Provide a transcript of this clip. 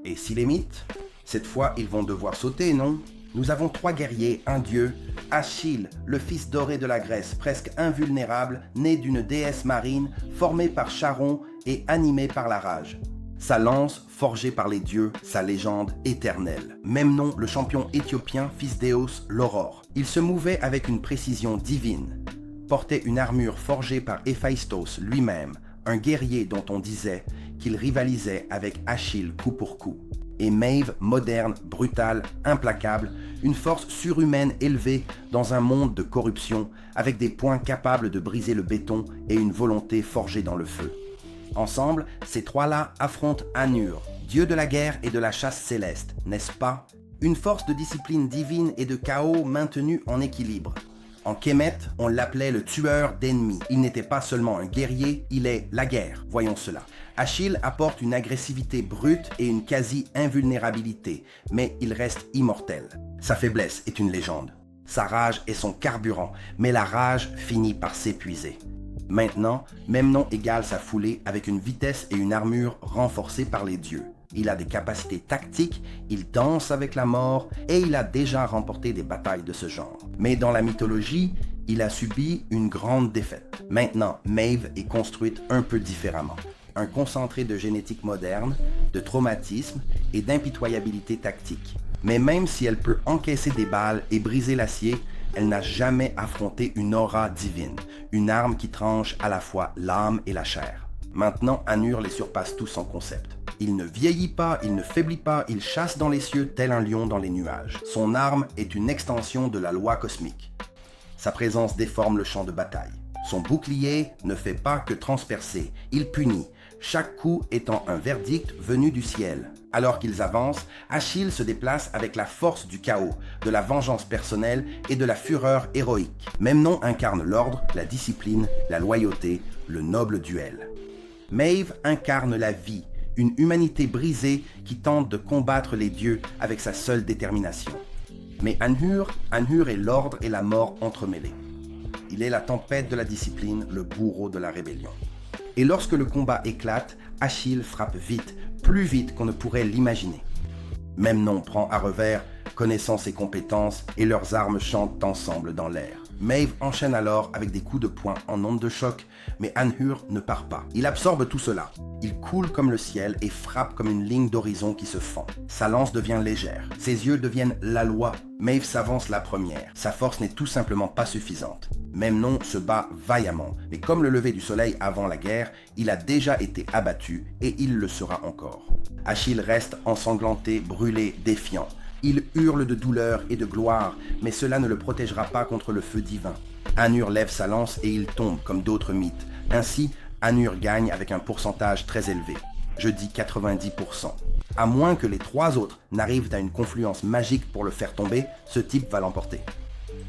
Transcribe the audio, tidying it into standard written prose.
Et si les mythes? Cette fois, ils vont devoir sauter, non? Nous avons 3 guerriers, un dieu, Achille, le fils doré de la Grèce, presque invulnérable, né d'une déesse marine, formé par Charon et animé par la rage. Sa lance, forgée par les dieux, sa légende éternelle. Même nom, le champion éthiopien, fils d'Éos, l'aurore. Il se mouvait avec une précision divine, portait une armure forgée par Héphaïstos lui-même, un guerrier dont on disait qu'il rivalisait avec Achille coup pour coup. Et Maeve, moderne, brutale, implacable, une force surhumaine élevée dans un monde de corruption, avec des poings capables de briser le béton et une volonté forgée dans le feu. Ensemble, ces trois-là affrontent Anur, dieu de la guerre et de la chasse céleste, n'est-ce pas? Une force de discipline divine et de chaos maintenue en équilibre. En Kemet, on l'appelait le tueur d'ennemis. Il n'était pas seulement un guerrier, il est la guerre, voyons cela. Achille apporte une agressivité brute et une quasi-invulnérabilité, mais il reste immortel. Sa faiblesse est une légende. Sa rage est son carburant, mais la rage finit par s'épuiser. Maintenant, Memnon égale sa foulée avec une vitesse et une armure renforcées par les dieux. Il a des capacités tactiques, il danse avec la mort et il a déjà remporté des batailles de ce genre. Mais dans la mythologie, il a subi une grande défaite. Maintenant, Maeve est construite un peu différemment. Un concentré de génétique moderne, de traumatisme et d'impitoyabilité tactique. Mais même si elle peut encaisser des balles et briser l'acier, elle n'a jamais affronté une aura divine, une arme qui tranche à la fois l'âme et la chair. Maintenant, Anur les surpasse tous en concept. Il ne vieillit pas, il ne faiblit pas, il chasse dans les cieux tel un lion dans les nuages. Son arme est une extension de la loi cosmique. Sa présence déforme le champ de bataille. Son bouclier ne fait pas que transpercer, il punit, chaque coup étant un verdict venu du ciel. Alors qu'ils avancent, Achille se déplace avec la force du chaos, de la vengeance personnelle et de la fureur héroïque. Memnon incarne l'ordre, la discipline, la loyauté, le noble duel. Maeve incarne la vie, une humanité brisée qui tente de combattre les dieux avec sa seule détermination. Mais Anur est l'ordre et la mort entremêlés. Il est la tempête de la discipline, le bourreau de la rébellion. Et lorsque le combat éclate, Achille frappe vite, plus vite qu'on ne pourrait l'imaginer. Memnon prend à revers, connaissant ses compétences, et leurs armes chantent ensemble dans l'air. Maeve enchaîne alors avec des coups de poing en onde de choc, mais Anur ne part pas. Il absorbe tout cela. Il coule comme le ciel et frappe comme une ligne d'horizon qui se fend. Sa lance devient légère. Ses yeux deviennent la loi. Maeve s'avance la première. Sa force n'est tout simplement pas suffisante. Memnon se bat vaillamment, mais comme le lever du soleil avant la guerre, il a déjà été abattu et il le sera encore. Achille reste ensanglanté, brûlé, défiant. Il hurle de douleur et de gloire, mais cela ne le protégera pas contre le feu divin. Anur lève sa lance et il tombe comme d'autres mythes. Ainsi, Anur gagne avec un pourcentage très élevé. Je dis 90%. À moins que les 3 autres n'arrivent à une confluence magique pour le faire tomber, ce type va l'emporter.